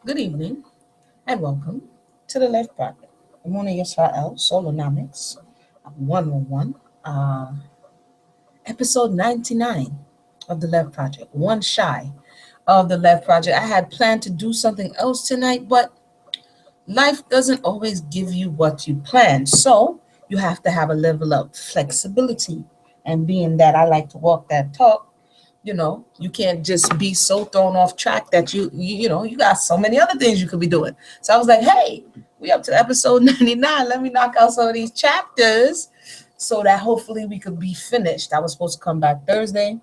Good evening and welcome to the LEV Project. Mona Yisrael, Solonomics 111, episode 99 of the LEV Project, one shy of the LEV Project. I had planned to do something else tonight, but life doesn't always give you what you plan. So you have to have a level of flexibility. And being that I like to walk that talk, you can't just be so thrown off track that you got so many other things you could be doing. So I was like, hey, we up to episode 99. Let me knock out some of these chapters so that hopefully we could be finished. I was supposed to come back Thursday.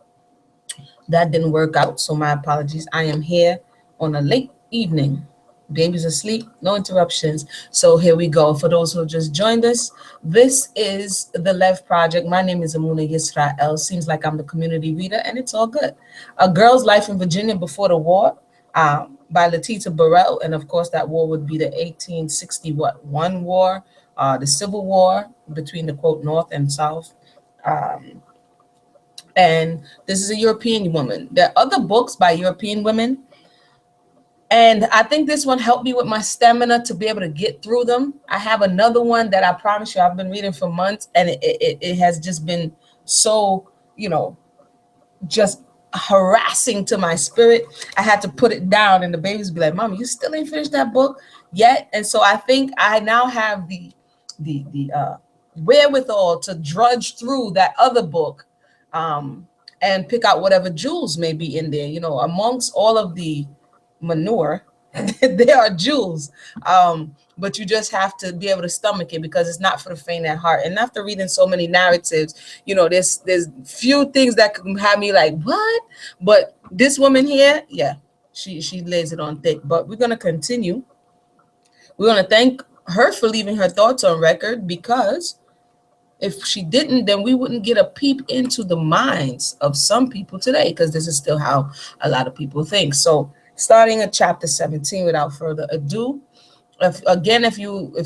That didn't work out, so my apologies. I am here on a late evening. Baby's asleep, no interruptions. So here we go. For those who have just joined us, this is the LEV Project. My name is Amuna Yisrael. Seems like I'm the community reader, and it's all good. A Girl's Life in Virginia Before the War by Letita Burrell. And of course, that war would be the 1861 war, the Civil War between the quote North and South. And this is a European woman. There are other books by European women, and I think this one helped me with my stamina to be able to get through them. I have another one that I promise you I've been reading for months, and it has just been so, just harassing to my spirit. I had to put it down, and the babies be like, "Mom, you still ain't finished that book yet?" And so I think I now have the wherewithal to drudge through that other book, and pick out whatever jewels may be in there. Amongst all of the manure, there are jewels. But you just have to be able to stomach it because it's not for the faint at heart. And after reading so many narratives, there's few things that can have me like, what? But this woman here, yeah, she lays it on thick. But we're gonna continue. We're gonna thank her for leaving her thoughts on record, because if she didn't, then we wouldn't get a peep into the minds of some people today, because this is still how a lot of people think. So starting at chapter 17, without further ado, if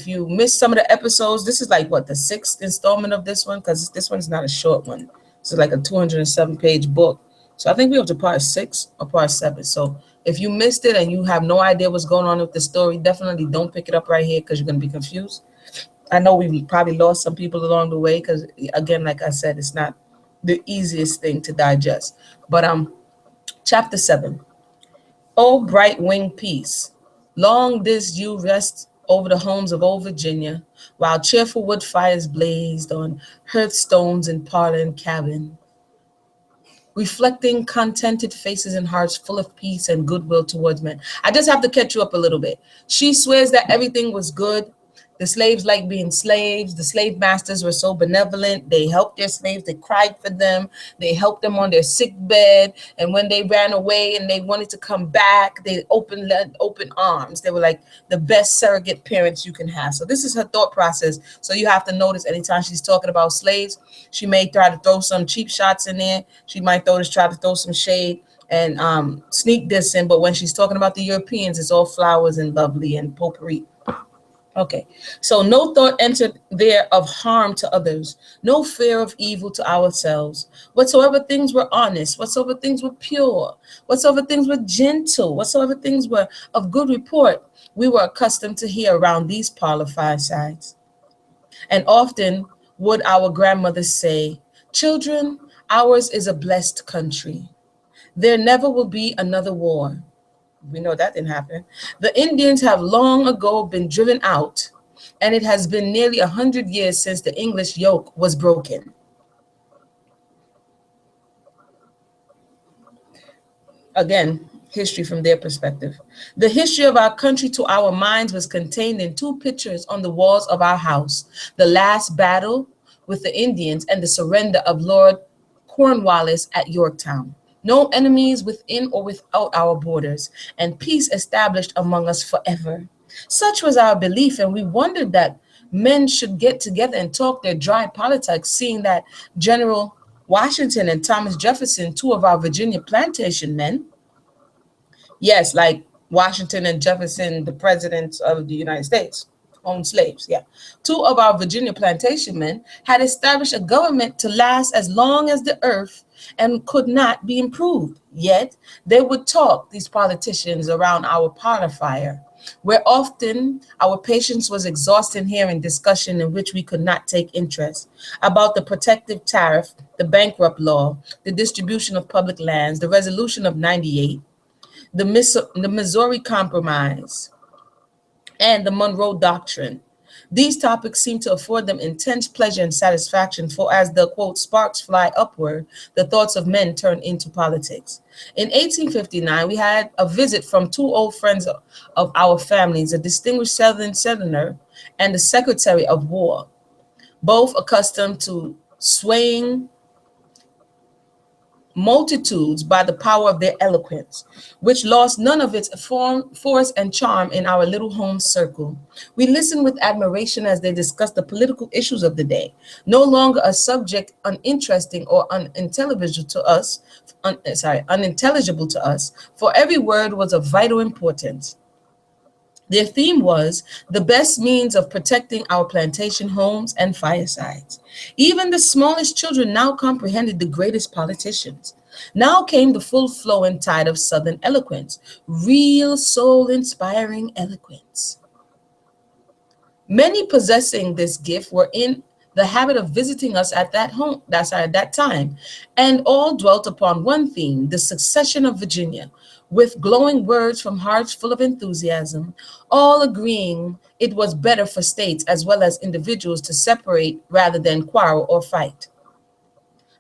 you missed some of the episodes, this is like the sixth installment of this one, because this one's not a short one. It's like a 207-page book. So I think we're up to part 6 or part 7. So if you missed it and you have no idea what's going on with the story, definitely don't pick it up right here, because you're going to be confused. I know we probably lost some people along the way, because again, like I said, it's not the easiest thing to digest. But chapter 7. O bright winged peace, long didst you rest over the homes of old Virginia, while cheerful wood fires blazed on hearthstones in parlor and cabin, reflecting contented faces and hearts full of peace and goodwill towards men. I just have to catch you up a little bit. She swears that everything was good. The slaves liked being slaves. The slave masters were so benevolent. They helped their slaves. They cried for them. They helped them on their sick bed. And when they ran away and they wanted to come back, they open arms. They were like the best surrogate parents you can have. So this is her thought process. So you have to notice anytime she's talking about slaves, she may try to throw some cheap shots in there. She might try to throw some shade and sneak this in. But when she's talking about the Europeans, it's all flowers and lovely and potpourri. Okay, so no thought entered there of harm to others, no fear of evil to ourselves. Whatsoever things were honest, whatsoever things were pure, whatsoever things were gentle, whatsoever things were of good report, we were accustomed to hear around these parlor firesides. And often would our grandmothers say, "Children, ours is a blessed country. There never will be another war." We know that didn't happen. The Indians have long ago been driven out, and it has been nearly 100 years since the English yoke was broken. Again, history from their perspective. The history of our country to our minds was contained in 2 pictures on the walls of our house: the last battle with the Indians and the surrender of Lord Cornwallis at Yorktown. No enemies within or without our borders, and peace established among us forever. Such was our belief, and we wondered that men should get together and talk their dry politics, seeing that General Washington and Thomas Jefferson, 2 of our Virginia plantation men, yes, like Washington and Jefferson, the presidents of the United States, owned slaves, yeah. 2 of our Virginia plantation men had established a government to last as long as the earth and could not be improved. Yet they would talk, these politicians, around our parlor fire, where often our patience was exhausting hearing discussion in which we could not take interest, about the protective tariff, the bankrupt law, the distribution of public lands, the resolution of 98, the Missouri Compromise, and the Monroe Doctrine. These topics seem to afford them intense pleasure and satisfaction, for as the quote sparks fly upward, the thoughts of men turn into politics. In 1859, we had a visit from two old friends of our families, a distinguished Southern senator and the Secretary of War, both accustomed to swaying multitudes by the power of their eloquence, which lost none of its force and charm in our little home circle. We listened with admiration as they discussed the political issues of the day, no longer a subject uninteresting or unintelligible to us, for every word was of vital importance. Their theme was the best means of protecting our plantation homes and firesides. Even the smallest children now comprehended the greatest politicians. Now came the full flow and tide of Southern eloquence, real soul inspiring eloquence. Many possessing this gift were in the habit of visiting us at that time, and all dwelt upon one theme, the succession of Virginia, with glowing words from hearts full of enthusiasm, all agreeing it was better for states as well as individuals to separate rather than quarrel or fight.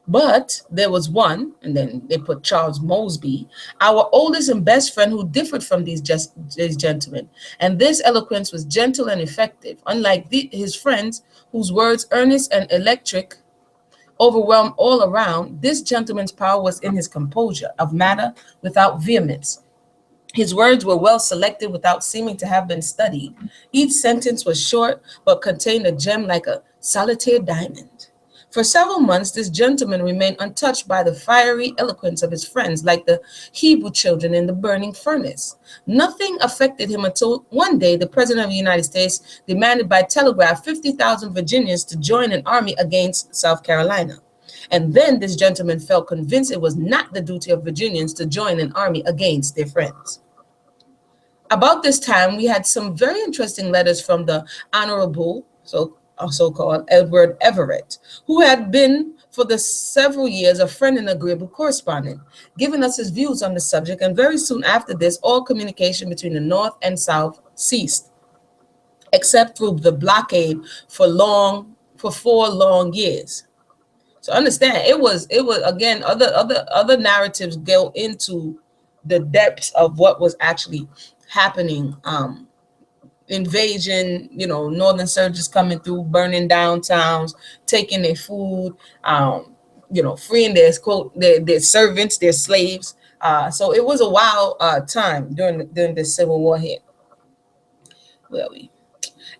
But there was one, and then they put Charles Mosby, our oldest and best friend, who differed from these gentlemen. And this eloquence was gentle and effective, unlike his friends, whose words, earnest and electric, overwhelmed all around. This gentleman's power was in his composure of matter without vehemence. His words were well selected without seeming to have been studied. Each sentence was short, but contained a gem like a solitaire diamond. For several months, this gentleman remained untouched by the fiery eloquence of his friends, like the Hebrew children in the burning furnace. Nothing affected him until one day the President of the United States demanded by telegraph 50,000 Virginians to join an army against South Carolina. And then this gentleman felt convinced it was not the duty of Virginians to join an army against their friends. About this time, we had some very interesting letters from the Honorable, so-called Edward Everett, who had been for the several years a friend and agreeable correspondent, giving us his views on the subject. And very soon after this, all communication between the North and South ceased, except through the blockade for 4 long years. So understand, it was again, other narratives go into the depths of what was actually happening. Invasion, northern soldiers coming through, burning down towns, taking their food, freeing their servants, their slaves. So it was a wild time during the Civil War here. Where are we?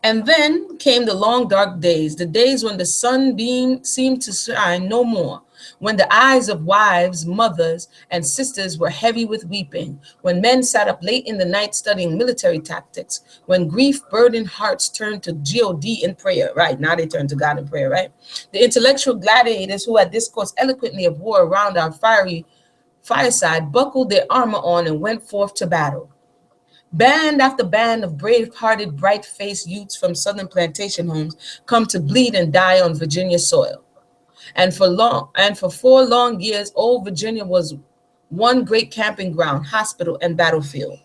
And then came the long dark days, the days when the sunbeam seemed to shine no more, when the eyes of wives, mothers, and sisters were heavy with weeping, when men sat up late in the night studying military tactics, when grief-burdened hearts turned to God in prayer, right? Now they turn to God in prayer, right? The intellectual gladiators who had discoursed eloquently of war around our fiery fireside buckled their armor on and went forth to battle. Band after band of brave-hearted, bright-faced youths from southern plantation homes come to bleed and die on Virginia soil. And for 4 long years, old Virginia was one great camping ground, hospital, and battlefield.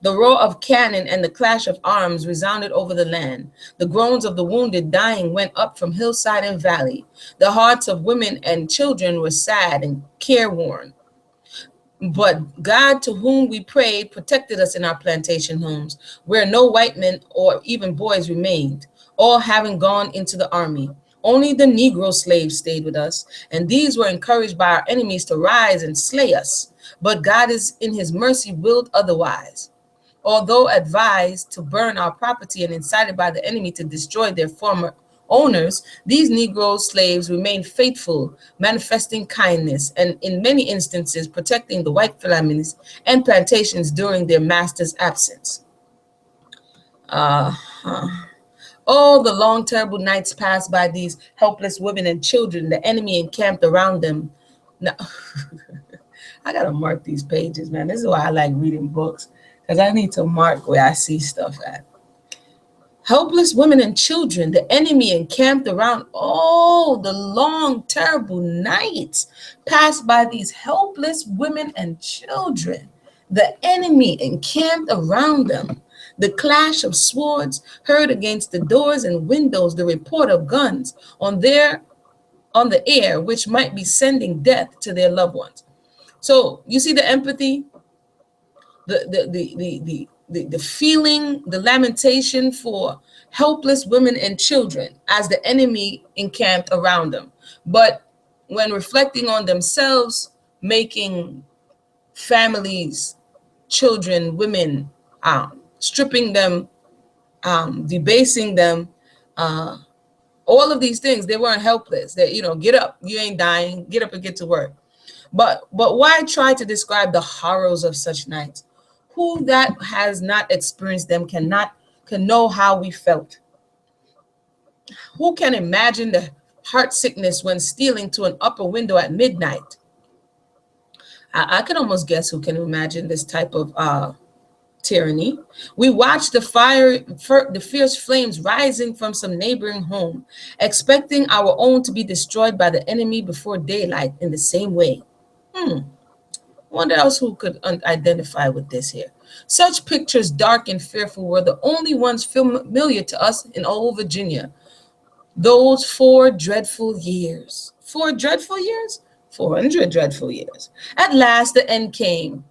The roar of cannon and the clash of arms resounded over the land. The groans of the wounded dying went up from hillside and valley. The hearts of women and children were sad and careworn. But God, to whom we prayed, protected us in our plantation homes, where no white men or even boys remained, all having gone into the army. Only the Negro slaves stayed with us, and these were encouraged by our enemies to rise and slay us. But God is in his mercy willed otherwise. Although advised to burn our property and incited by the enemy to destroy their former owners, these Negro slaves remained faithful, manifesting kindness, and in many instances protecting the white families and plantations during their master's absence. Oh, the long, terrible nights passed by these helpless women and children, the enemy encamped around them. Now, I gotta mark these pages, man. This is why I like reading books, because I need to mark where I see stuff at. Helpless women and children, the enemy encamped around. Oh, the long, terrible nights passed by these helpless women and children. The enemy encamped around them. The clash of swords heard against the doors and windows, the report of guns on the air, which might be sending death to their loved ones. So you see the empathy, the feeling, the lamentation for helpless women and children as the enemy encamped around them. But when reflecting on themselves, making families, children, women, stripping them, debasing them, all of these things, they weren't helpless. They, get up, you ain't dying, get up and get to work. But why try to describe the horrors of such nights? Who that has not experienced them can know how we felt. Who can imagine the heart sickness when stealing to an upper window at midnight? I can almost guess who can imagine this type of tyranny. We watched the fierce flames rising from some neighboring home, expecting our own to be destroyed by the enemy before daylight in the same way. Wonder else who could identify with this here. Such pictures, dark and fearful, were the only ones familiar to us in old Virginia. Those 4 dreadful years. 4 dreadful years? 400 dreadful years. At last the end came.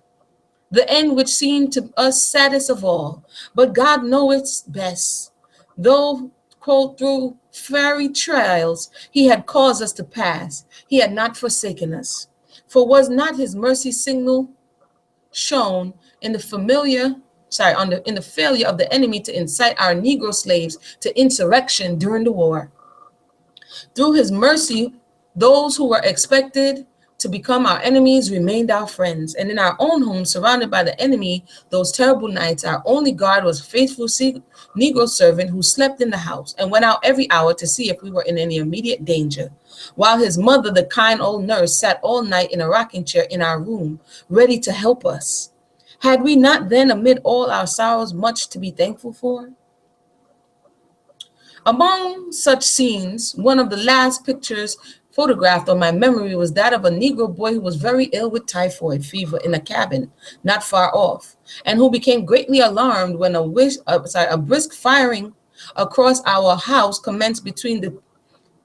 The end which seemed to us saddest of all. But God knows best. Though, quote, through fiery trials he had caused us to pass, he had not forsaken us. For was not his mercy signal shown in the in the failure of the enemy to incite our Negro slaves to insurrection during the war? Through his mercy, those who were expected to become our enemies remained our friends. And in our own home, surrounded by the enemy, those terrible nights, our only guard was a faithful Negro servant who slept in the house and went out every hour to see if we were in any immediate danger, while his mother, the kind old nurse, sat all night in a rocking chair in our room, ready to help us. Had we not then, amid all our sorrows, much to be thankful for? Among such scenes, one of the last pictures photographed on my memory was that of a Negro boy who was very ill with typhoid fever in a cabin not far off, and who became greatly alarmed when a brisk firing across our house commenced between the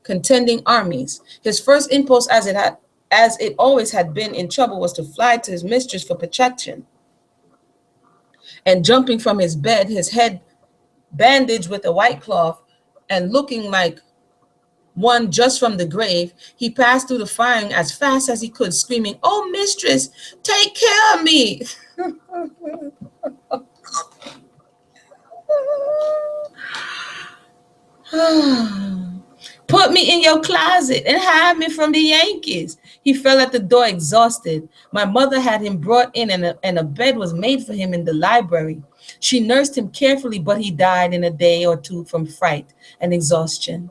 contending armies. His first impulse, as it always had been in trouble, was to fly to his mistress for protection. And jumping from his bed, his head bandaged with a white cloth, and looking like one just from the grave, he passed through the firing as fast as he could, screaming, "Oh, mistress, take care of me." "Put me in your closet and hide me from the Yankees." He fell at the door exhausted. My mother had him brought in, and a bed was made for him in the library. She nursed him carefully, but he died in a day or two from fright and exhaustion.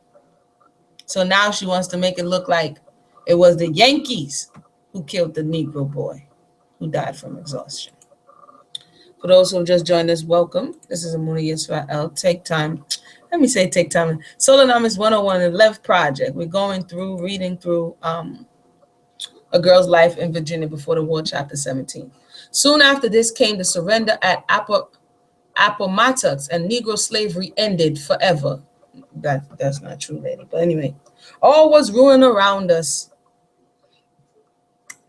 So now she wants to make it look like it was the Yankees who killed the Negro boy who died from exhaustion. For those who have just joined us, welcome. This is Amuna Yisrael. Take time. Let me say take time. Solonomics 101, the LEV project. We're going through, reading through A Girl's Life in Virginia Before the War, chapter 17. Soon after this came the surrender at Appomattox, and Negro slavery ended forever. That's not true, lady. But anyway, all was ruin around us.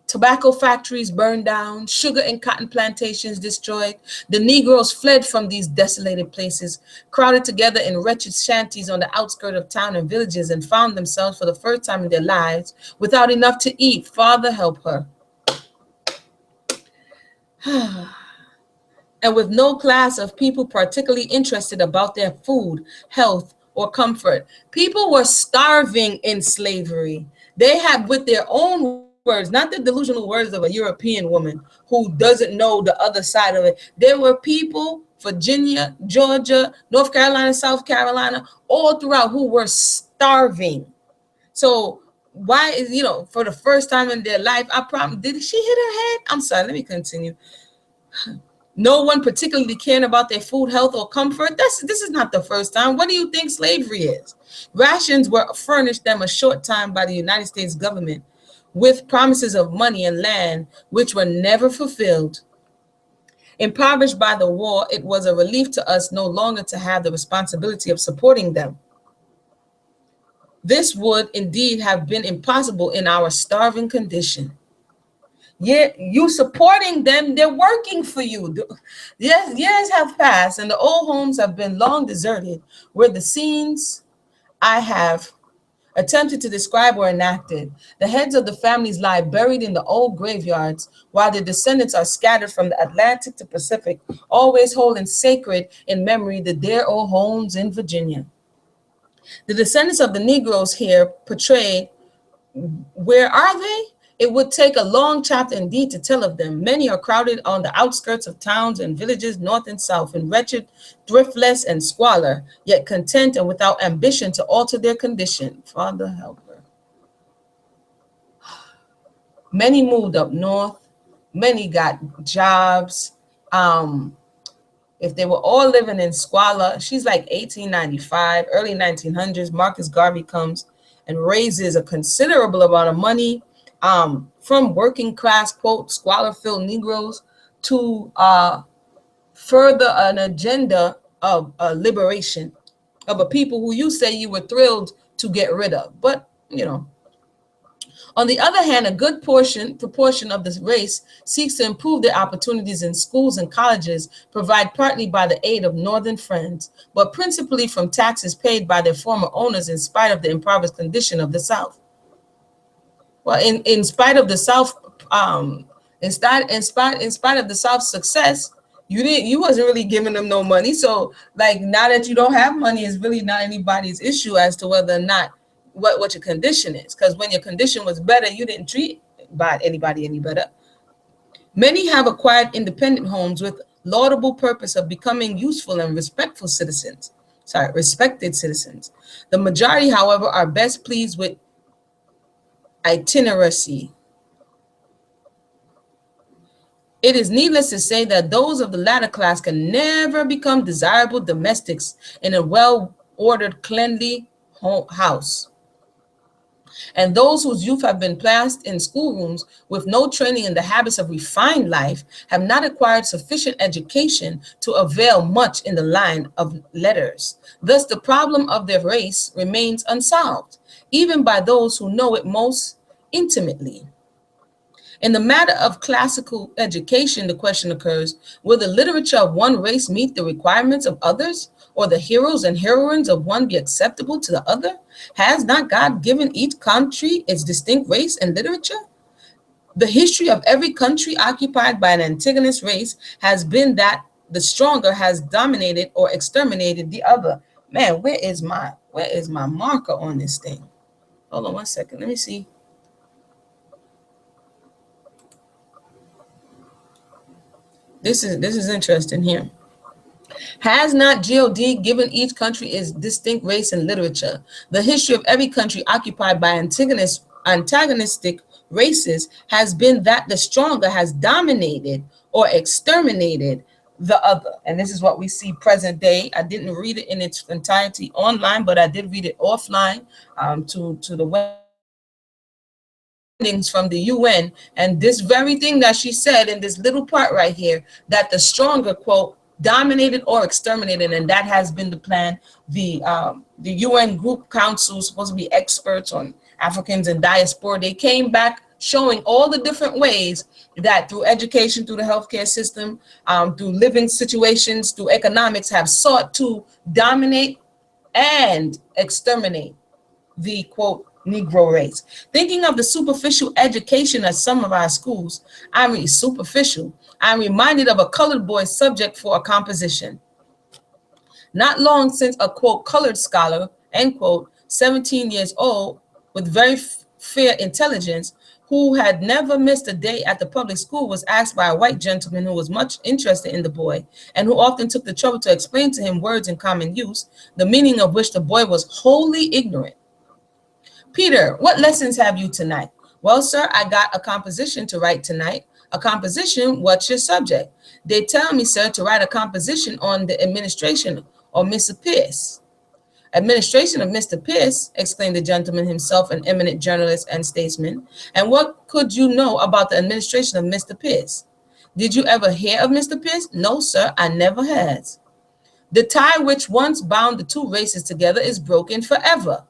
Tobacco factories burned down, sugar and cotton plantations destroyed. The Negroes fled from these desolated places, crowded together in wretched shanties on the outskirts of town and villages, and found themselves for the first time in their lives without enough to eat. Father, help her. And with no class of people particularly interested about their food, health, or comfort. People were starving in slavery. They had, with their own words, not the delusional words of a European woman who doesn't know the other side of it. There were people, Virginia, Georgia, North Carolina, South Carolina, all throughout who were starving. So why is, for the first time in their life, I promise, did she hit her head? I'm sorry, let me continue. No one particularly caring about their food, health, or comfort. This is not the first time. What do you think slavery is? Rations were furnished them a short time by the United States government with promises of money and land, which were never fulfilled. Impoverished by the war, it was a relief to us no longer to have the responsibility of supporting them. This would indeed have been impossible in our starving condition. Yeah, you supporting them, they're working for you. Yes, years have passed and the old homes have been long deserted, where the scenes I have attempted to describe were enacted. The heads of the families lie buried in the old graveyards, while their descendants are scattered from the Atlantic to Pacific, always holding sacred in memory the dear old homes in Virginia. The descendants of the Negroes here portrayed, where are they? It would take a long chapter indeed to tell of them. Many are crowded on the outskirts of towns and villages north and south, in wretched, thriftless, and squalor, yet content and without ambition to alter their condition. Father, help her. Many moved up north. Many got jobs. If they were all living in squalor, she's like 1895, early 1900s, Marcus Garvey comes and raises a considerable amount of money from working class, quote, squalor-filled Negroes to further an agenda of liberation of a people who you say you were thrilled to get rid of. But, on the other hand, a good proportion of this race seeks to improve their opportunities in schools and colleges, provided partly by the aid of Northern friends, but principally from taxes paid by their former owners in spite of the impoverished condition of the South. Well, in spite of the South, in spite of the South's success, you wasn't really giving them no money. So, like, now that you don't have money, is really not anybody's issue as to whether or not what your condition is. Because when your condition was better, you didn't treat anybody any better. Many have acquired independent homes with laudable purpose of becoming useful and respected citizens. The majority, however, are best pleased with itineracy. It is needless to say that those of the latter class can never become desirable domestics in a well-ordered, cleanly house. And those whose youth have been placed in schoolrooms with no training in the habits of refined life have not acquired sufficient education to avail much in the line of letters. Thus, the problem of their race remains unsolved, even by those who know it most intimately. In the matter of classical education, the question occurs, will the literature of one race meet the requirements of others, or the heroes and heroines of one be acceptable to the other? Has not God given each country its distinct race and literature? The history of every country occupied by an antagonist race has been that the stronger has dominated or exterminated the other. Man, where is my marker on this thing? Hold on one second. Let me see. This is interesting here. Has not God given each country its distinct race and literature? The history of every country occupied by antagonistic races has been that the stronger has dominated or exterminated the other. And this is what we see present day. I didn't read it in its entirety online, but I did read it offline to the web from the UN, and this very thing that she said in this little part right here, that the stronger, quote, dominated or exterminated, and that has been the plan. The UN Group Council, supposed to be experts on Africans and diaspora, they came back showing all the different ways that through education, through the healthcare system, through living situations, through economics, have sought to dominate and exterminate the, quote, Negro race. Thinking of the superficial education at some of our schools, I'm reminded of a colored boy's subject for a composition. Not long since a, quote, colored scholar, end quote, 17 years old, with very fair intelligence, who had never missed a day at the public school, was asked by a white gentleman who was much interested in the boy and who often took the trouble to explain to him words in common use, the meaning of which the boy was wholly ignorant. Peter, what lessons have you tonight? Well, sir, I got a composition to write tonight. A composition, what's your subject? They tell me, sir, to write a composition on the administration of Mr. Pierce. Administration of Mr. Pierce, exclaimed the gentleman, himself an eminent journalist and statesman. And what could you know about the administration of Mr. Pierce? Did you ever hear of Mr. Pierce? No, sir, I never has. The tie which once bound the two races together is broken forever.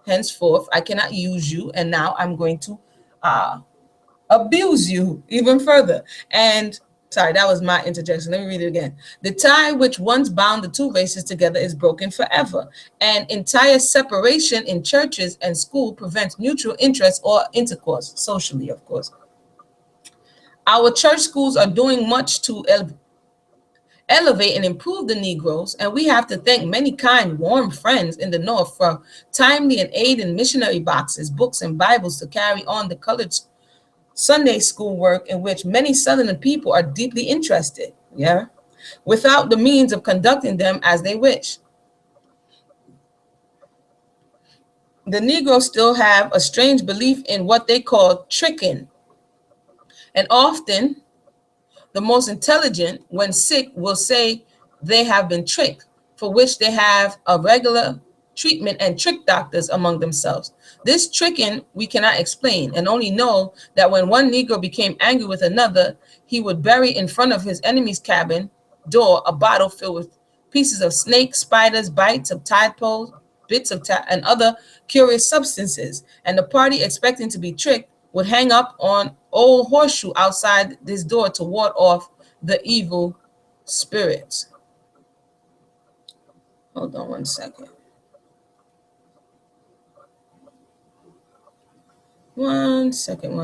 Henceforth, I cannot use you, and now I'm going to abuse you even further. And sorry, that was my interjection. Let me read it again. The tie which once bound the two races together is broken forever. And entire separation in churches and school prevents mutual interest or intercourse, socially, of course. Our church schools are doing much to elevate and improve the Negroes, and we have to thank many kind, warm friends in the North for timely and aid in missionary boxes, books, and Bibles to carry on the colored Sunday school work in which many Southern people are deeply interested, without the means of conducting them as they wish. The Negroes still have a strange belief in what they call tricking, and often the most intelligent, when sick, will say they have been tricked, for which they have a regular treatment and trick doctors among themselves. This tricking we cannot explain, and only know that when one Negro became angry with another, he would bury in front of his enemy's cabin door a bottle filled with pieces of snake, spiders, bites of tadpoles, bits of and other curious substances, and the party, expecting to be tricked, would hang up on old horseshoe outside this door to ward off the evil spirits. Hold on one second. One second.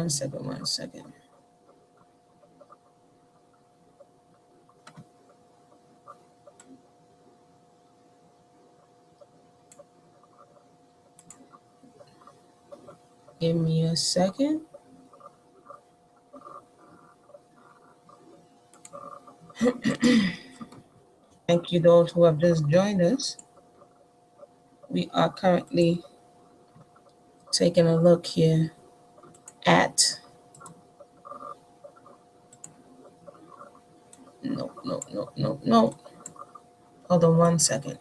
Give me a second. Thank you, those who have just joined us. We are currently taking a look here at no. Hold on one second.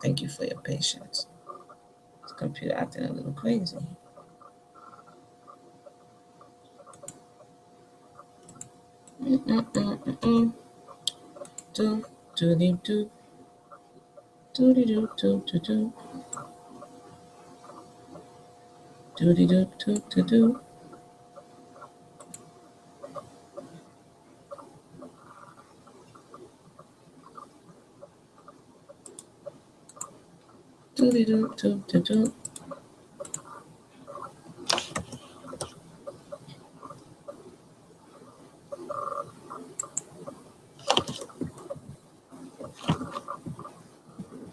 Thank you for your patience. This computer acting a little crazy.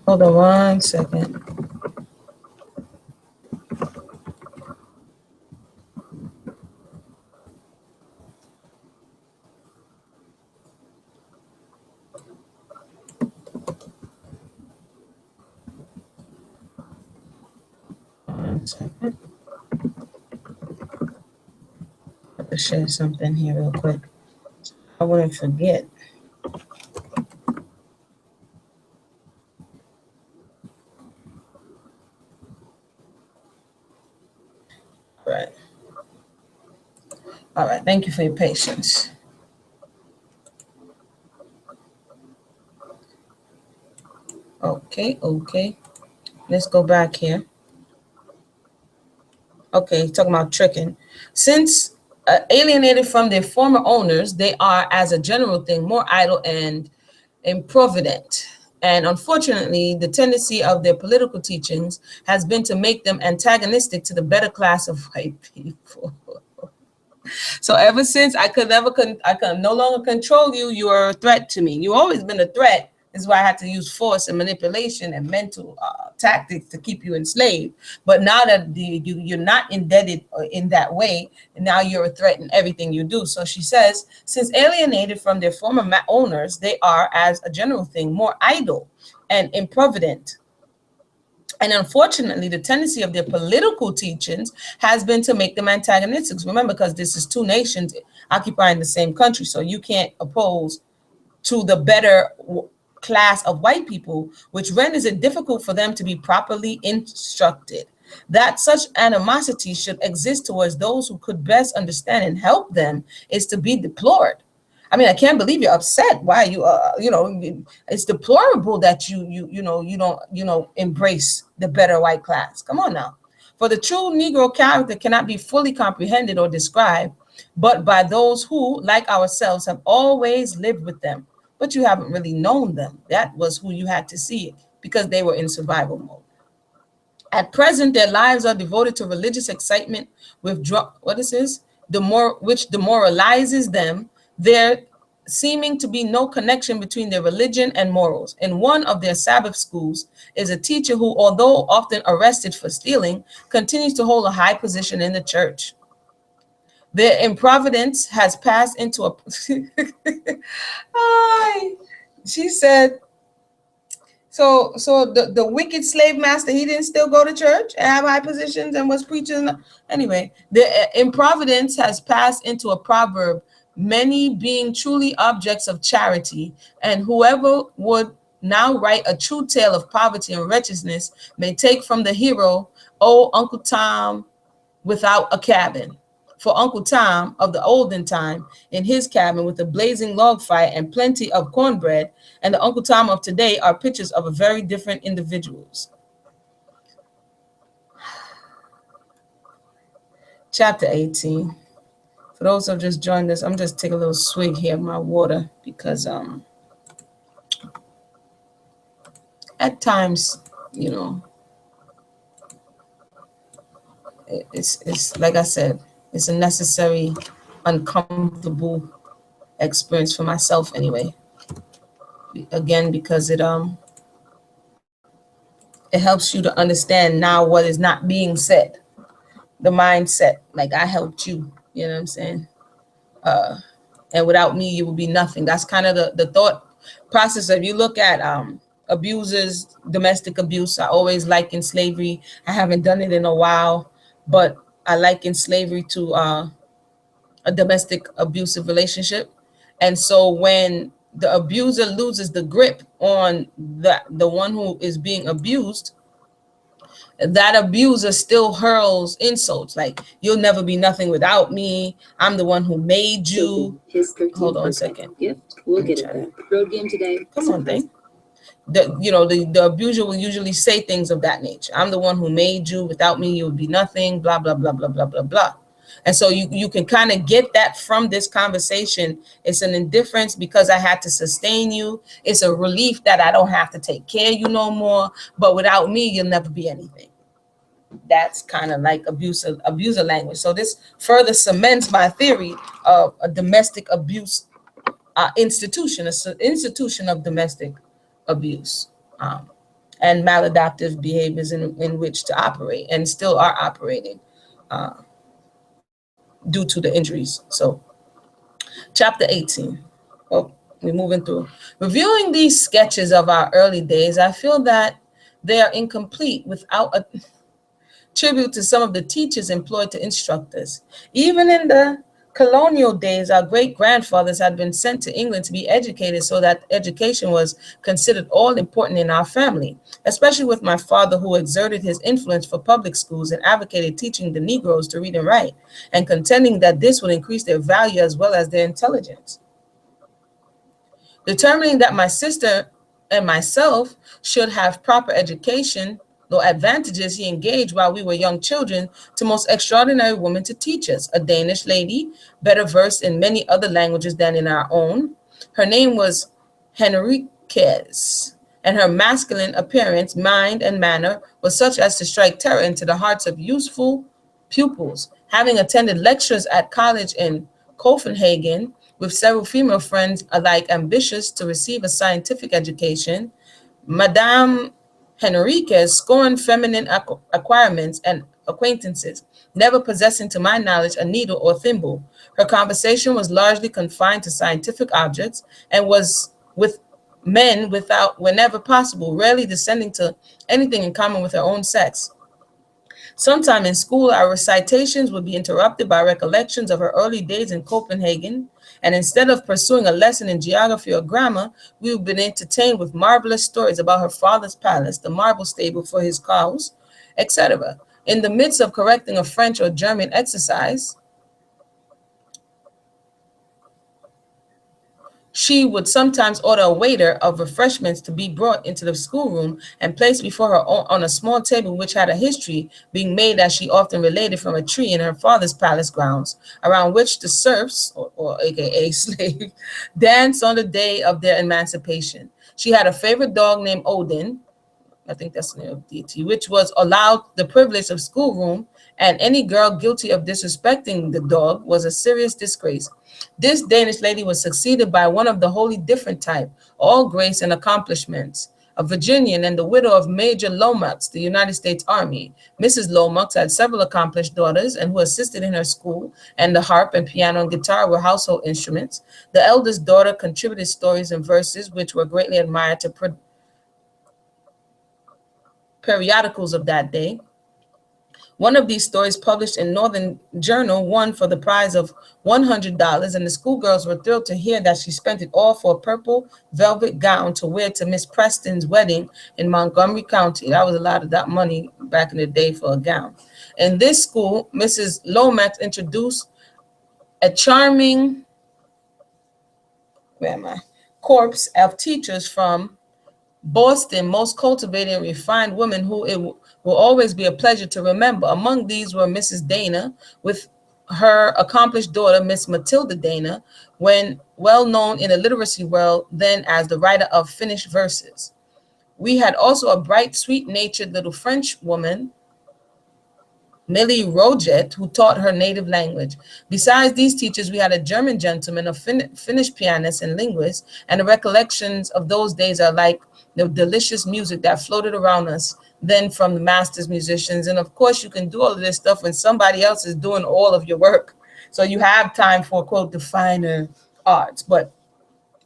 Hold on one second. I have to share something here real quick. I wouldn't forget. All right. Thank you for your patience. Okay. Let's go back here. Okay, talking about tricking. Since alienated from their former owners, they are, as a general thing, more idle and improvident. And unfortunately, the tendency of their political teachings has been to make them antagonistic to the better class of white people. So ever since I could no longer control you, you are a threat to me. You've always been a threat, This is why I had to use force and manipulation and mental tactics to keep you enslaved. But now that you're not indebted in that way, and now you're a threat in everything you do. So she says, since alienated from their former owners, they are, as a general thing, more idle and improvident. And unfortunately, the tendency of their political teachings has been to make them antagonistic. Remember, because this is two nations occupying the same country, so you can't oppose to the better class of white people, which renders it difficult for them to be properly instructed. That such animosity should exist towards those who could best understand and help them is to be deplored. I mean, I can't believe you're upset. Why you, it's deplorable that you don't embrace the better white class. Come on now. For the true Negro character cannot be fully comprehended or described, but by those who, like ourselves, have always lived with them. But you haven't really known them. That was who you had to see, because they were in survival mode. At present, their lives are devoted to religious excitement with which demoralizes them. There seeming to be no connection between their religion and morals. In one of their Sabbath schools is a teacher who, although often arrested for stealing, continues to hold a high position in the church. Their improvidence has passed into a she said, so the wicked slave master, he didn't still go to church and have high positions and was preaching. Anyway, the improvidence has passed into a proverb, many being truly objects of charity, and whoever would now write a true tale of poverty and wretchedness may take from the hero, oh, Uncle Tom without a cabin. For Uncle Tom of the olden time, in his cabin with a blazing log fire and plenty of cornbread, and the Uncle Tom of today are pictures of a very different individuals. Chapter 18. For those who have just joined us, I'm just taking a little swig here of my water because at times, it's like I said, it's a necessary, uncomfortable experience for myself anyway. Again, because it helps you to understand now what is not being said. The mindset, like I helped you, you know what I'm saying? And without me, you will be nothing. That's kind of the thought process. If you look at abusers, domestic abuse, I always liken slavery. I haven't done it in a while, but I liken slavery to a domestic abusive relationship. And so when the abuser loses the grip on the one who is being abused, that abuser still hurls insults like, you'll never be nothing without me. I'm the one who made you. Hold on a second. Gift. We'll get it back. Road game today. Come on, thing. The abuser will usually say things of that nature. I'm the one who made you. Without me, you would be nothing. Blah, blah, blah, blah, blah, blah, blah. And so you can kind of get that from this conversation. It's an indifference because I had to sustain you. It's a relief that I don't have to take care of you no more. But without me, you'll never be anything. That's kind of like abuser language. So this further cements my theory of a domestic abuse institution, an institution of domestic abuse and maladaptive behaviors in which to operate and still are operating due to the injuries. So chapter 18. Oh, we're moving through. Reviewing these sketches of our early days, I feel that they are incomplete without a tribute to some of the teachers employed to instruct us. Even in the colonial days, our great-grandfathers had been sent to England to be educated so that education was considered all important in our family, especially with my father, who exerted his influence for public schools and advocated teaching the Negroes to read and write, and contending that this would increase their value as well as their intelligence. Determining that my sister and myself should have proper education, the advantages, he engaged while we were young children to most extraordinary woman to teach us, a Danish lady, better versed in many other languages than in our own. Her name was Henriquez, and her masculine appearance, mind, and manner was such as to strike terror into the hearts of youthful pupils. Having attended lectures at college in Copenhagen, with several female friends alike ambitious to receive a scientific education, Madame Henriquez scorned feminine acquirements and acquaintances, never possessing, to my knowledge, a needle or thimble. Her conversation was largely confined to scientific objects and was with men without, whenever possible, rarely descending to anything in common with her own sex. Sometime in school, our recitations would be interrupted by recollections of her early days in Copenhagen, and instead of pursuing a lesson in geography or grammar, we would be entertained with marvelous stories about her father's palace, the marble stable for his cows, etc. In the midst of correcting a French or German exercise, she would sometimes order a waiter of refreshments to be brought into the schoolroom and placed before her on a small table which had a history, being made, as she often related, from a tree in her father's palace grounds, around which the serfs, or aka slave, danced on the day of their emancipation. She had a favorite dog named Odin, I think that's the name of deity, which was allowed the privilege of schoolroom, and any girl guilty of disrespecting the dog was a serious disgrace. This Danish lady was succeeded by one of the wholly different type, all grace and accomplishments, a Virginian and the widow of Major Lomax, the United States Army. Mrs. Lomax had several accomplished daughters and who assisted in her school, and the harp and piano and guitar were household instruments. The eldest daughter contributed stories and verses which were greatly admired to periodicals of that day. One of these stories, published in Northern Journal, won for the prize of $100, and the schoolgirls were thrilled to hear that she spent it all for a purple velvet gown to wear to Miss Preston's wedding in Montgomery County. That was a lot of that money back in the day for a gown. In this school, Mrs. Lomax introduced a charming, where am I, corps of teachers from Boston, most cultivated and refined women who it will always be a pleasure to remember. Among these were Mrs. Dana, with her accomplished daughter, Miss Matilda Dana, when well known in the literacy world then as the writer of finished verses. We had also a bright, sweet-natured little French woman, Millie Roget, who taught her native language. Besides these teachers, we had a German gentleman, a Finnish pianist and linguist, and the recollections of those days are like the delicious music that floated around us then from the master's musicians. And of course, you can do all of this stuff when somebody else is doing all of your work. So you have time for, quote, the finer arts. But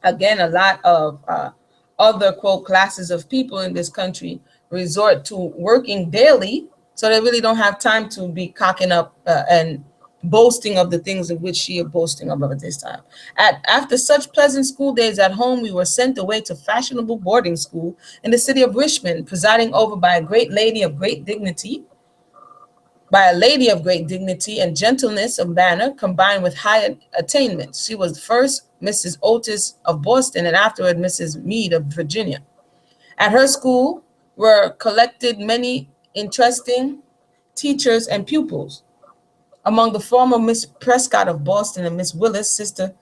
again, a lot of other, quote, classes of people in this country resort to working daily, so they really don't have time to be cocking up and boasting of the things of which she is boasting of at this time. After such pleasant school days at home, we were sent away to fashionable boarding school in the city of Richmond, presiding over by a great lady of great dignity, and gentleness of manner combined with high attainments. She was first Mrs. Otis of Boston and afterward Mrs. Meade of Virginia. At her school were collected many interesting teachers and pupils. Among the former Miss Prescott of Boston and Miss Willis, sister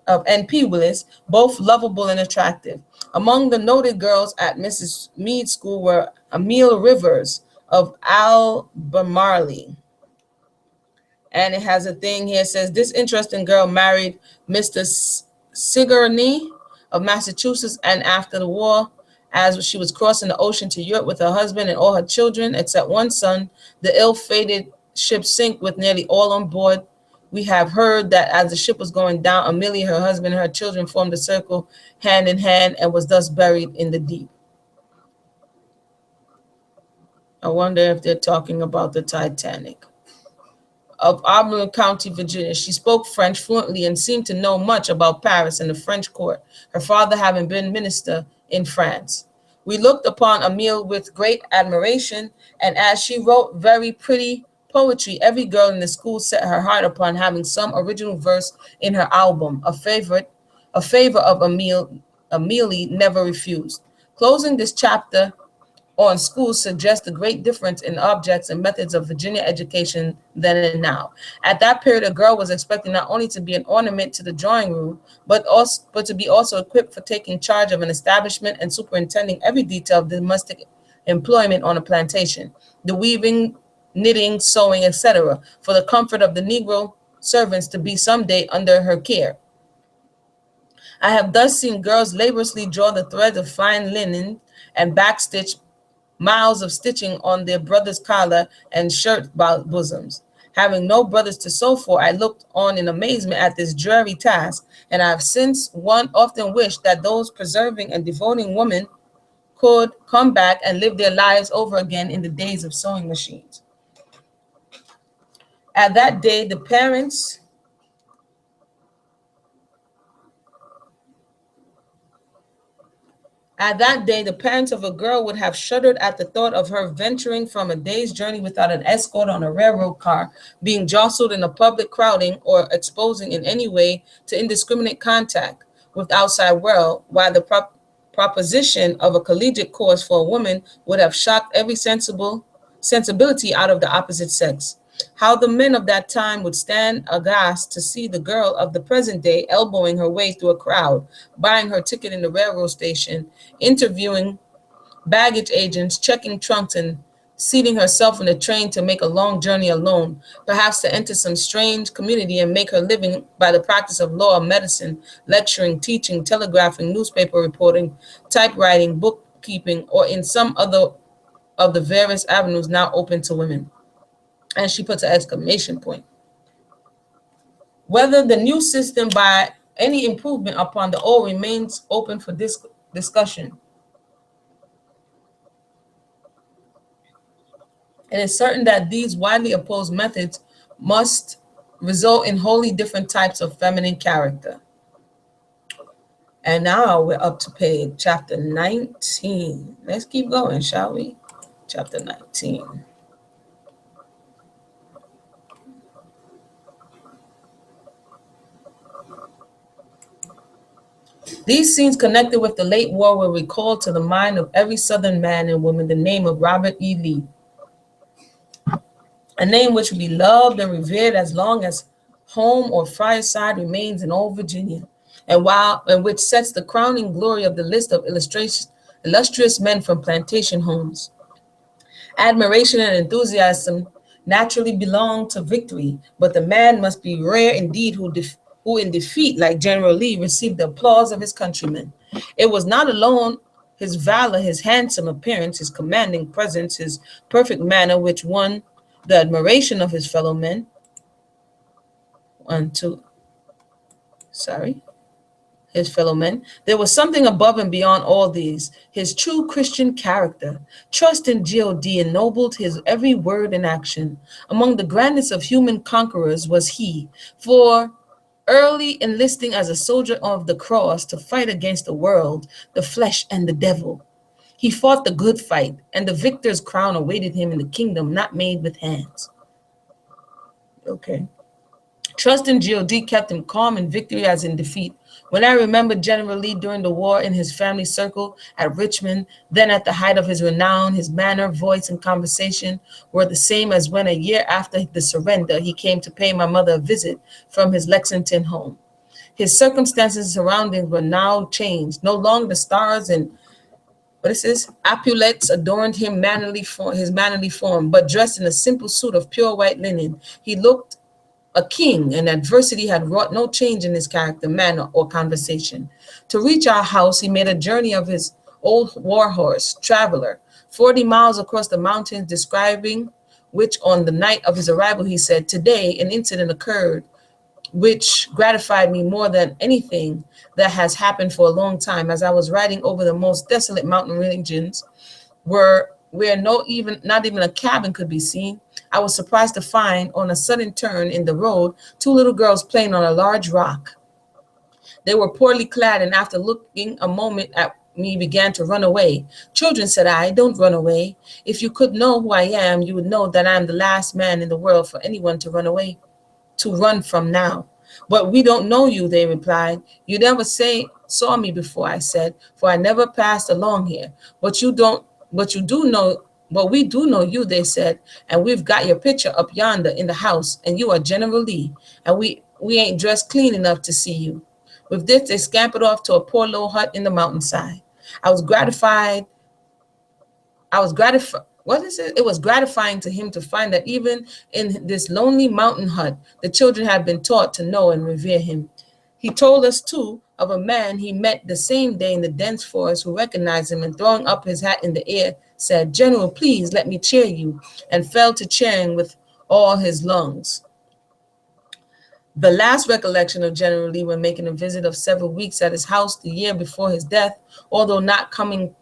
of N.P. Willis, both lovable and attractive. Among the noted girls at Mrs. Meade's school were Emile Rivers of Albemarle. And it has a thing here, says, this interesting girl married Mr. Sigourney of Massachusetts, and after the war, as she was crossing the ocean to Europe with her husband and all her children, except one son, the ill-fated ship sank with nearly all on board. We have heard that as the ship was going down, Amelia, her husband, and her children formed a circle hand in hand and was thus buried in the deep. I wonder if they're talking about the Titanic. Of Auburn County, Virginia. She spoke French fluently and seemed to know much about Paris and the French court, her father having been minister in France. We looked upon Emile with great admiration, and as she wrote very pretty poetry, every girl in the school set her heart upon having some original verse in her album. A favor of Amelie never refused. Closing this chapter on schools suggests the great difference in objects and methods of Virginia education then and now. At that period, a girl was expected not only to be an ornament to the drawing room, but to be also equipped for taking charge of an establishment and superintending every detail of domestic employment on a plantation, the weaving, knitting, sewing, etc., for the comfort of the Negro servants to be someday under her care. I have thus seen girls laboriously draw the threads of fine linen and backstitch miles of stitching on their brother's collar and shirt bosoms. Having no brothers to sew for, I looked on in amazement at this dreary task, and I have since one often wished that those preserving and devoting women could come back and live their lives over again in the days of sewing machines. At that day, the parents At that day, the parents of a girl would have shuddered at the thought of her venturing from a day's journey without an escort on a railroad car, being jostled in a public crowding, or exposing in any way to indiscriminate contact with the outside world, while the proposition of a collegiate course for a woman would have shocked every sensibility out of the opposite sex. How the men of that time would stand aghast to see the girl of the present day elbowing her way through a crowd, buying her ticket in the railroad station, interviewing baggage agents, checking trunks, and seating herself in a train to make a long journey alone, perhaps to enter some strange community and make her living by the practice of law or medicine, lecturing, teaching, telegraphing, newspaper reporting, typewriting, bookkeeping, or in some other of the various avenues now open to women. And she puts an exclamation point. Whether the new system by any improvement upon the old remains open for discussion. It is certain that these widely opposed methods must result in wholly different types of feminine character. And now we're up to page chapter 19. Let's keep going, shall we? Chapter 19. These scenes connected with the late war will recall to the mind of every Southern man and woman the name of Robert E. Lee, a name which will be loved and revered as long as home or fireside remains in old Virginia, and which sets the crowning glory of the list of illustrious men from plantation homes. Admiration and enthusiasm naturally belong to victory, but the man must be rare indeed who in defeat, like General Lee, received the applause of his countrymen. It was not alone his valor, his handsome appearance, his commanding presence, his perfect manner, which won the admiration of his fellow men. One, two, sorry. His fellow men. There was something above and beyond all these, his true Christian character. Trust in God ennobled his every word and action. Among the grandest of human conquerors was he, for early enlisting as a soldier of the cross to fight against the world, the flesh, and the devil. He fought the good fight, and the victor's crown awaited him in the kingdom not made with hands. Okay. Trust in God kept him calm in victory as in defeat. When I remember General Lee during the war in his family circle at Richmond, then at the height of his renown, his manner, voice, and conversation were the same as when a year after the surrender, he came to pay my mother a visit from his Lexington home. His circumstances and surroundings were now changed. No longer the stars and epaulets adorned his mannerly form, but dressed in a simple suit of pure white linen. He looked a king, and adversity had wrought no change in his character, manner, or conversation. To reach our house, he made a journey of his old war horse, Traveler, 40 miles across the mountains, describing which on the night of his arrival, he said, "Today, an incident occurred which gratified me more than anything that has happened for a long time. As I was riding over the most desolate mountain regions, where not even a cabin could be seen, I was surprised to find on a sudden turn in the road two little girls playing on a large rock. They were poorly clad, and after looking a moment at me began to run away. Children, said I, don't run away. If you could know who I am, you would know that I am the last man in the world for anyone to run from now. But we don't know you, they replied. You never saw me before, I said, for I never passed along here. But we do know you, they said, and we've got your picture up yonder in the house, and you are General Lee, and we ain't dressed clean enough to see you. With this, they scampered off to a poor little hut in the mountainside. I was gratified. What is it? It was gratifying to him to find that even in this lonely mountain hut, the children had been taught to know and revere him. He told us, too, of a man he met the same day in the dense forest who recognized him and throwing up his hat in the air said, "General, please let me cheer you," and fell to cheering with all his lungs. The last recollection of General Lee when making a visit of several weeks at his house the year before his death, although not coming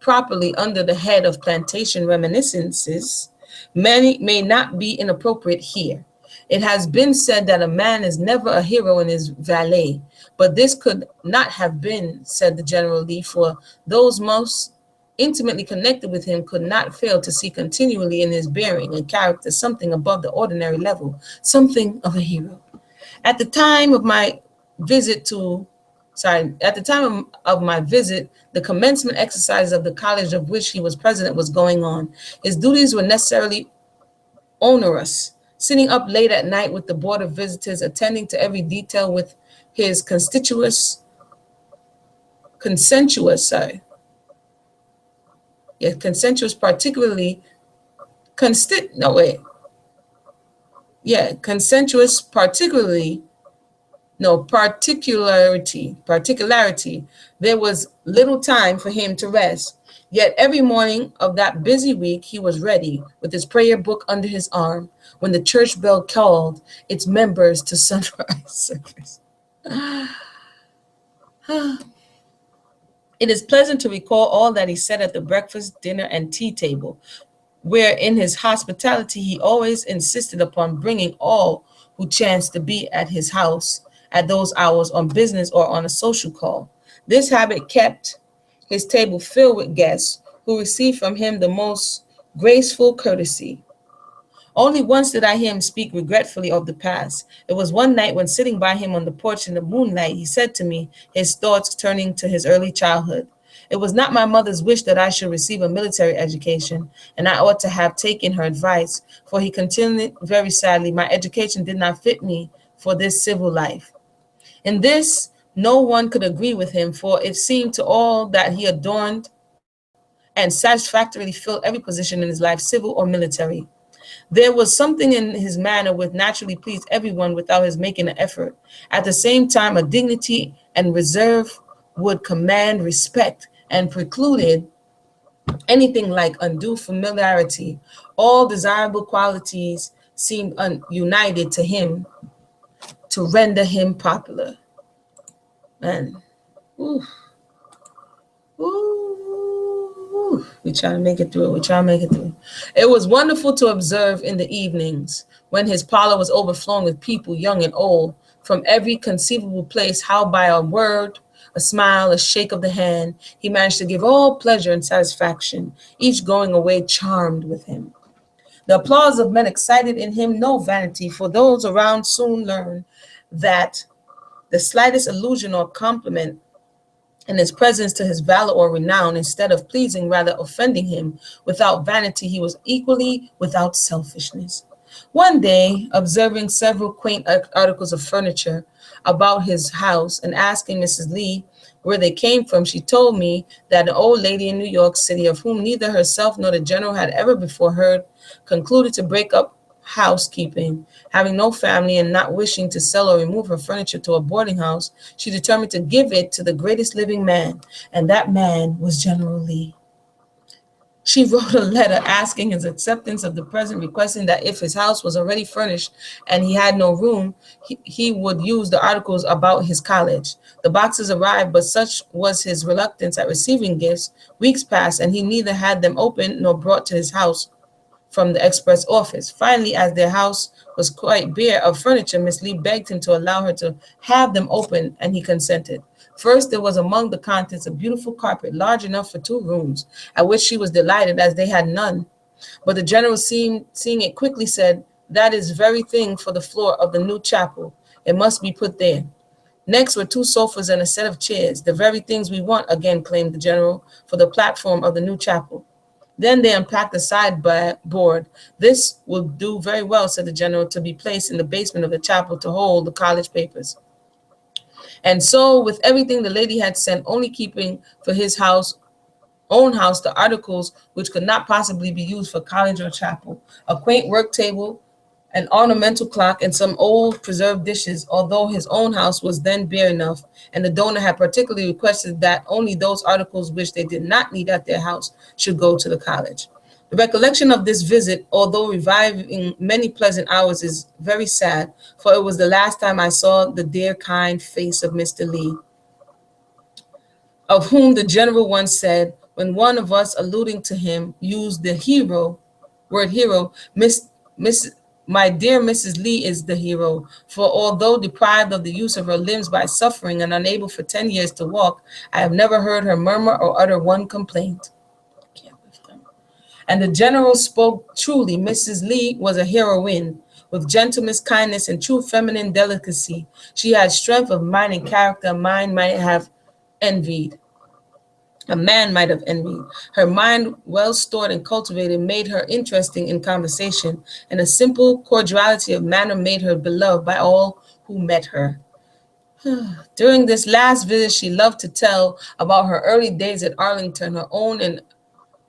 properly under the head of plantation reminiscences, many may not be inappropriate here. It has been said that a man is never a hero in his valet, but this could not have been, said the General Lee, for those most intimately connected with him could not fail to see continually in his bearing and character something above the ordinary level, something of a hero. At the time of my visit to, at the time of my visit, the commencement exercise of the college of which he was president was going on. His duties were necessarily onerous, sitting up late at night with the board of visitors, attending to every detail with his consensuous, particularly, consensuous, particularity. There was little time for him to rest. Yet every morning of that busy week, he was ready with his prayer book under his arm when the church bell called its members to sunrise service. It is pleasant to recall all that he said at the breakfast, dinner, and tea table, where in his hospitality he always insisted upon bringing all who chanced to be at his house at those hours on business or on a social call. This habit kept his table filled with guests who received from him the most graceful courtesy. Only once did I hear him speak regretfully of the past. It was one night when sitting by him on the porch in the moonlight, he said to me, his thoughts turning to his early childhood. It was not my mother's wish that I should receive a military education, and I ought to have taken her advice, for he continued very sadly, my education did not fit me for this civil life. In this, no one could agree with him, for it seemed to all that he adorned and satisfactorily filled every position in his life, civil or military. There was something in his manner which naturally pleased everyone without his making an effort. At the same time, a dignity and reserve would command respect and precluded anything like undue familiarity. All desirable qualities seemed united to him to render him popular. Man, ooh, ooh, we try to make it through. It was wonderful to observe in the evenings when his parlor was overflowing with people, young and old, from every conceivable place, how by a word, a smile, a shake of the hand, he managed to give all pleasure and satisfaction, each going away charmed with him. The applause of men excited in him no vanity, for those around soon learned that the slightest allusion or compliment in his presence to his valor or renown, instead of pleasing, rather offending him. Without vanity, he was equally without selfishness. One day, observing several quaint articles of furniture about his house and asking Mrs. Lee where they came from, she told me that an old lady in New York City, of whom neither herself nor the general had ever before heard, concluded to break up housekeeping. Having no family and not wishing to sell or remove her furniture to a boarding house, she determined to give it to the greatest living man, and that man was General Lee. She wrote a letter asking his acceptance of the present, requesting that if his house was already furnished and he had no room, he would use the articles about his college. The boxes arrived, but such was his reluctance at receiving gifts, weeks passed, and he neither had them opened nor brought to his house from the express office. Finally, as their house was quite bare of furniture, Miss Lee begged him to allow her to have them opened, and he consented. First, there was among the contents a beautiful carpet, large enough for 2 rooms, at which she was delighted, as they had none. But the general, seeing it, quickly said, "That is very thing for the floor of the new chapel. It must be put there." Next were 2 sofas and a set of chairs, the very things we want, again claimed the general, for the platform of the new chapel. Then they unpacked the sideboard. "This will do very well," said the general, "to be placed in the basement of the chapel to hold the college papers." And so with everything the lady had sent, only keeping for his own house the articles which could not possibly be used for college or chapel, a quaint work table an ornamental clock, and some old preserved dishes, although his own house was then bare enough, and the donor had particularly requested that only those articles which they did not need at their house should go to the college. The recollection of this visit, although reviving many pleasant hours, is very sad, for it was the last time I saw the dear kind face of Mr. Lee, of whom the general once said, when one of us alluding to him used the word hero, Miss, my dear Mrs. Lee is the hero, for although deprived of the use of her limbs by suffering and unable for 10 years to walk, I have never heard her murmur or utter one complaint. And the general spoke truly. Mrs. Lee was a heroine, with gentleness, kindness, and true feminine delicacy. She had strength of mind and character a mind might have envied. A man might have envied. Her mind, well stored and cultivated, made her interesting in conversation, and a simple cordiality of manner made her beloved by all who met her. During this last visit, she loved to tell about her early days at Arlington, her own and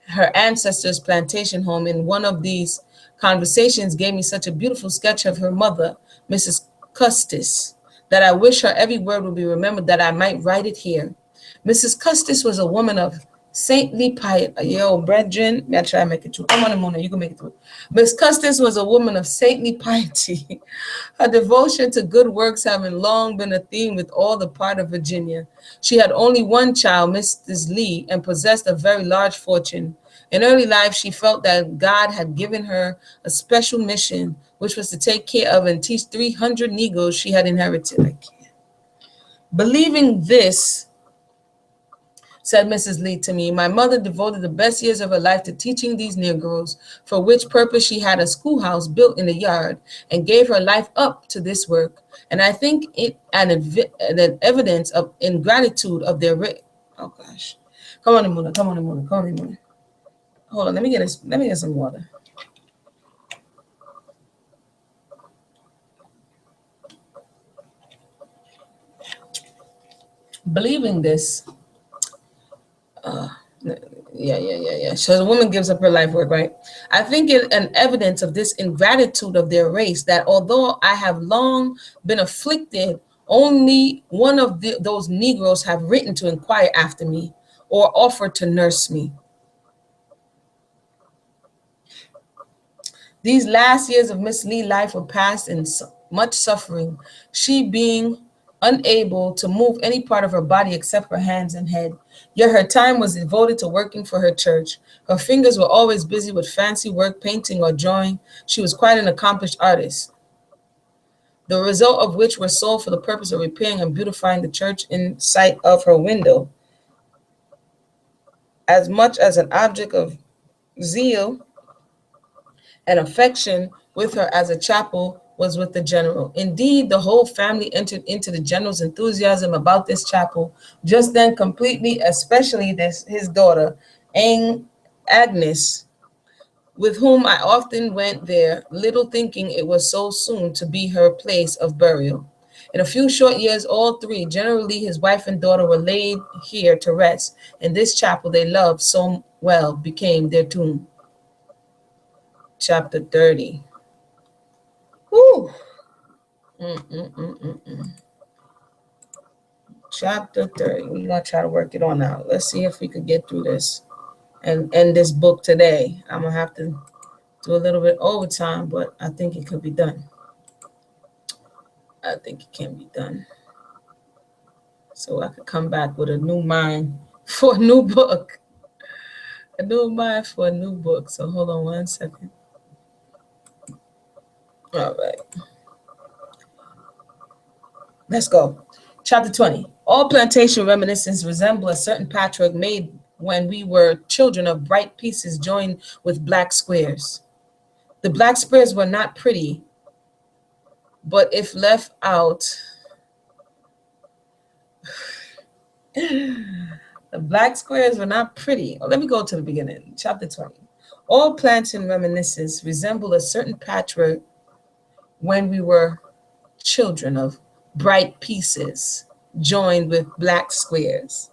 her ancestors' plantation home. In one of these conversations gave me such a beautiful sketch of her mother, Mrs. Custis, that I wish her every word would be remembered that I might write it here. Mrs. Custis was a woman of saintly piety. Yo, brethren, may I try to make it through. Come on, Mona, you can make it through. Miss Custis was a woman of saintly piety, her devotion to good works having long been a theme with all the part of Virginia. She had only one child, Mrs. Lee, and possessed a very large fortune. In early life, she felt that God had given her a special mission, which was to take care of and teach 300 Negroes she had inherited. I can't. Believing this, said Mrs. Lee to me, my mother devoted the best years of her life to teaching these Negroes, for which purpose she had a schoolhouse built in the yard and gave her life up to this work. And I think it an evidence of ingratitude of their oh gosh. Come on, Imuna, come on, Imuna, come on, Imuna. Hold on, let me get some water. Believing this, yeah. So the woman gives up her life work, right? I think it an evidence of this ingratitude of their race that although I have long been afflicted, only one of those Negroes have written to inquire after me or offered to nurse me. These last years of Miss Lee's life were passed in much suffering, she being unable to move any part of her body except her hands and head. Yet her time was devoted to working for her church. Her fingers were always busy with fancy work, painting or drawing. She was quite an accomplished artist, the result of which were sold for the purpose of repairing and beautifying the church in sight of her window. As much as an object of zeal and affection with her as a chapel was with the general. Indeed, the whole family entered into the general's enthusiasm about this chapel just then completely, especially his daughter, Agnes, with whom I often went there, little thinking it was so soon to be her place of burial. In a few short years, all three, generally his wife and daughter, were laid here to rest, and this chapel they loved so well became their tomb. Chapter 30. Whew. Chapter 30. We're going to try to work it on out. Let's see if we could get through this and end this book today. I'm going to have to do a little bit overtime, but I think it could be done. I think it can be done. So I could come back with a new mind for a new book. A new mind for a new book. So hold on one second. All right. Let's go. Chapter 20. All plantation reminiscences resemble a certain patchwork made when we were children of bright pieces joined with black squares. The black squares were not pretty, but if left out, the black squares were not pretty. Oh, let me go to the beginning. Chapter 20. All plantation reminiscences resemble a certain patchwork when we were children of bright pieces joined with black squares.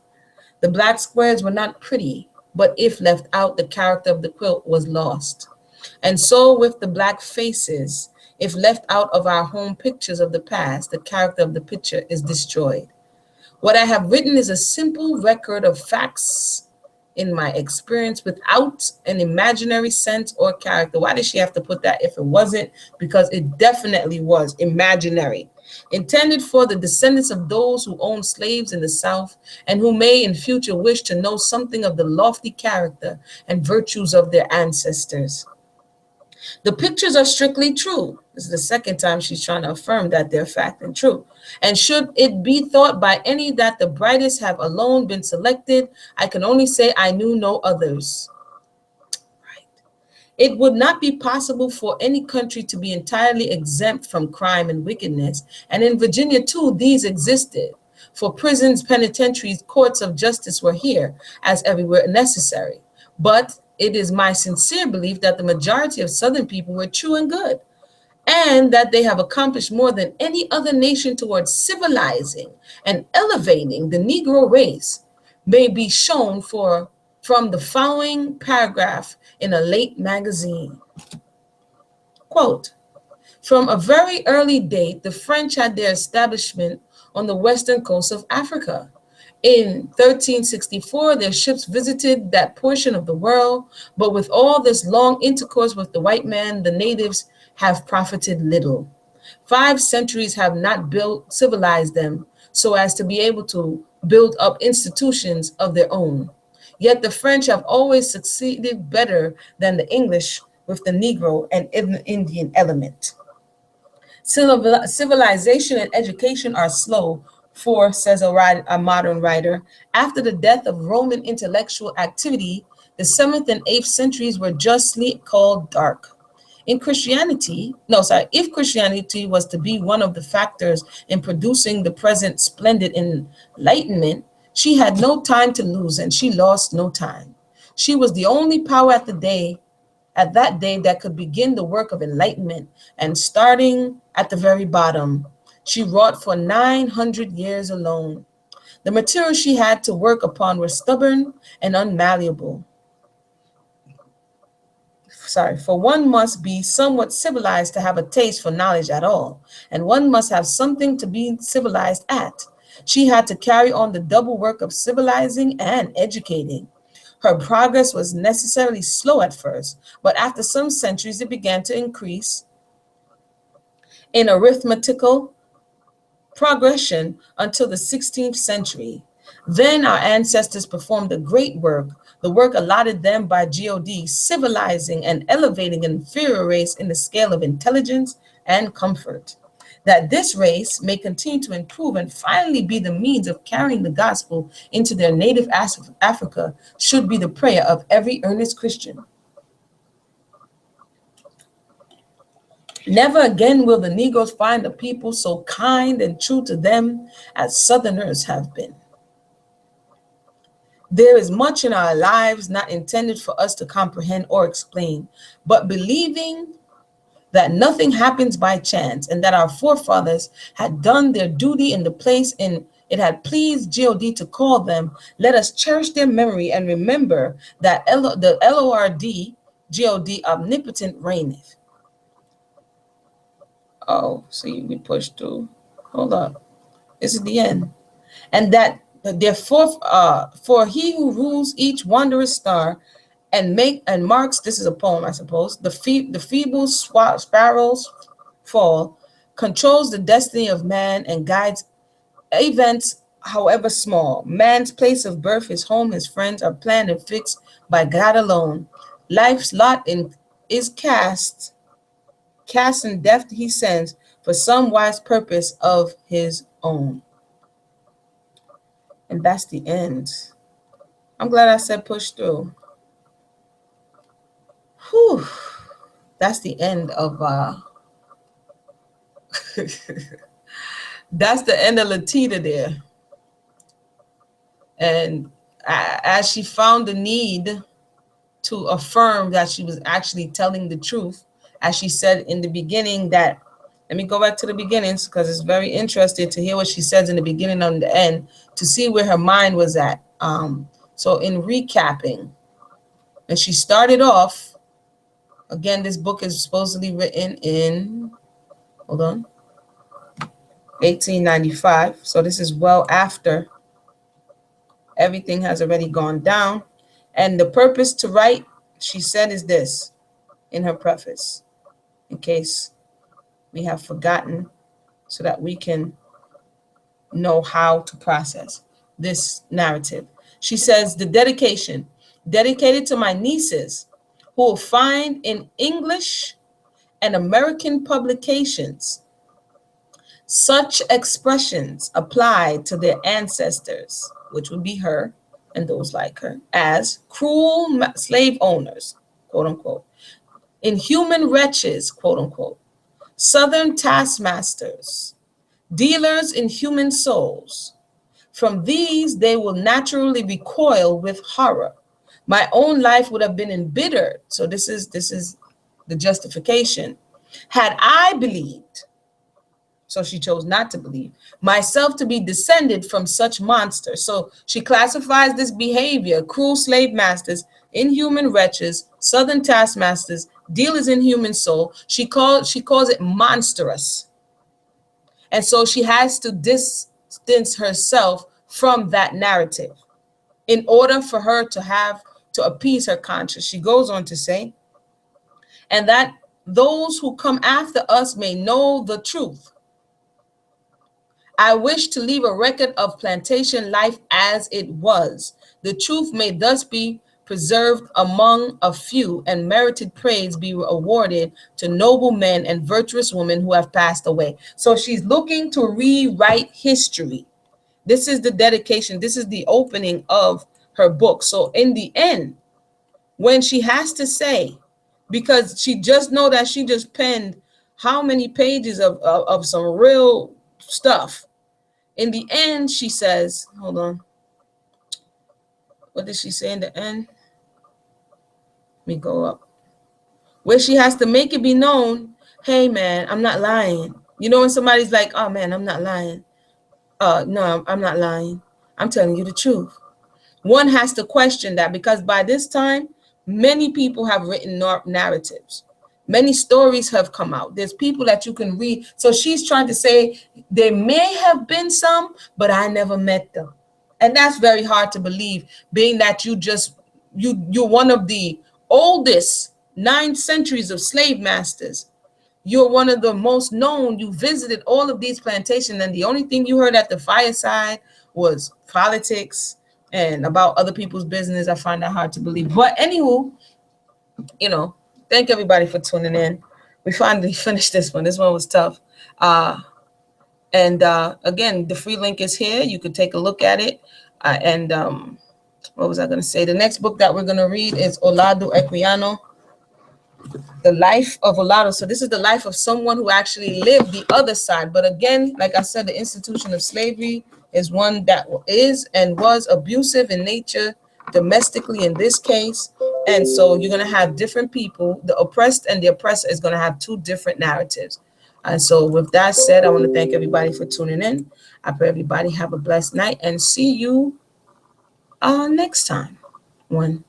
The black squares were not pretty, but if left out, the character of the quilt was lost. And so with the black faces, If left out of our home pictures of the past, the character of the picture is destroyed. What I have written is a simple record of facts in my experience without an imaginary sense or character. Why did she have to put that if it wasn't? Because it definitely was imaginary. Intended for the descendants of those who owned slaves in the South and who may in future wish to know something of the lofty character and virtues of their ancestors. The pictures are strictly true. This is the second time she's trying to affirm that they're fact and true. And should it be thought by any that the brightest have alone been selected, I can only say I knew no others. Right. It would not be possible for any country to be entirely exempt from crime and wickedness. And in Virginia, too, these existed. For prisons, penitentiaries, courts of justice were here, as everywhere necessary. But it is my sincere belief that the majority of Southern people were true and good, and that they have accomplished more than any other nation towards civilizing and elevating the Negro race may be shown from the following paragraph in a late magazine. Quote, from a very early date, the French had their establishment on the western coast of Africa. In 1364, their ships visited that portion of the world, but with all this long intercourse with the white man, the natives have profited little. 5 centuries have not built, civilized them so as to be able to build up institutions of their own. Yet the French have always succeeded better than the English with the Negro and Indian element. Civilization and education are slow, for, says a modern writer, after the death of Roman intellectual activity, the 7th and 8th centuries were justly called dark. If Christianity was to be one of the factors in producing the present splendid enlightenment, she had no time to lose and she lost no time. She was the only power at that day that could begin the work of enlightenment, and starting at the very bottom, she wrought for 900 years alone. The materials she had to work upon were stubborn and unmalleable. For one must be somewhat civilized to have a taste for knowledge at all, and one must have something to be civilized at. She had to carry on the double work of civilizing and educating. Her progress was necessarily slow at first, but after some centuries it began to increase in arithmetical progression until the 16th century. Then our ancestors performed a great work, the work allotted them by God, civilizing and elevating an inferior race in the scale of intelligence and comfort. That this race may continue to improve and finally be the means of carrying the gospel into their native Africa should be the prayer of every earnest Christian. Never again will the Negroes find a people so kind and true to them as Southerners have been. There is much in our lives not intended for us to comprehend or explain, but believing that nothing happens by chance and that our forefathers had done their duty in the place in it had pleased God to call them, let us cherish their memory and remember that the Lord, God, omnipotent reigneth. Oh, see, we pushed through. Hold up. This is the end. And that therefore, for he who rules each wondrous star and marks, this is a poem, I suppose, the feeble sparrows fall, controls the destiny of man and guides events, however small. Man's place of birth, his home, his friends are planned and fixed by God alone. Life's lot is cast and death he sends for some wise purpose of his own. And that's the end. I'm glad I said push through. Whew. That's the end of that's the end of Latita there. And as she found the need to affirm that she was actually telling the truth, as she said in the beginning that, let me go back to the beginnings because it's very interesting to hear what she says in the beginning and the end to see where her mind was at. So in recapping, and she started off, again, this book is supposedly written in hold on, 1895. So this is well after everything has already gone down. And the purpose to write, she said, is this in her preface, in case we have forgotten, so that we can know how to process this narrative. She says, the dedication, dedicated to my nieces who will find in English and American publications such expressions applied to their ancestors, which would be her and those like her, as cruel slave owners, quote unquote, inhuman wretches, quote unquote, southern taskmasters, dealers in human souls. From these, they will naturally recoil with horror. My own life would have been embittered. So this is the justification. Had I believed, so she chose not to believe, myself to be descended from such monsters. So she classifies this behavior: cruel slave masters, inhuman wretches, southern taskmasters, dealers in human soul. She calls it monstrous. And so she has to distance herself from that narrative in order for her to appease her conscience. She goes on to say, and that those who come after us may know the truth. I wish to leave a record of plantation life as it was. The truth may thus be preserved among a few, and merited praise be awarded to noble men and virtuous women who have passed away. So she's looking to rewrite history. This is the dedication. This is the opening of her book. So in the end, when she has to say, because she just know that she just penned how many pages of some real stuff. In the end, she says, hold on. What did she say in the end? Let me go up. Where she has to make it be known, hey man, I'm not lying. You know when somebody's like, oh man, I'm not lying. No, I'm not lying. I'm telling you the truth. One has to question that, because by this time, many people have written narratives. Many stories have come out. There's people that you can read. So she's trying to say there may have been some, but I never met them. And that's very hard to believe, being that you're one of the oldest 9 centuries of slave masters. You're one of the most known. You visited all of these plantations, and the only thing you heard at the fireside was politics and about other people's business. I find that hard to believe. But anywho, thank everybody for tuning in. We finally finished this one. This one was tough. And again, the free link is here. You could take a look at it. And what was I going to say? The next book that we're going to read is Olado Equiano, The Life of Olado. So this is the life of someone who actually lived the other side. But again, like I said, the institution of slavery is one that is and was abusive in nature, domestically in this case. And so you're going to have different people. The oppressed and the oppressor is going to have 2 different narratives. And so with that said, I want to thank everybody for tuning in. I pray everybody have a blessed night, and see you next time. One.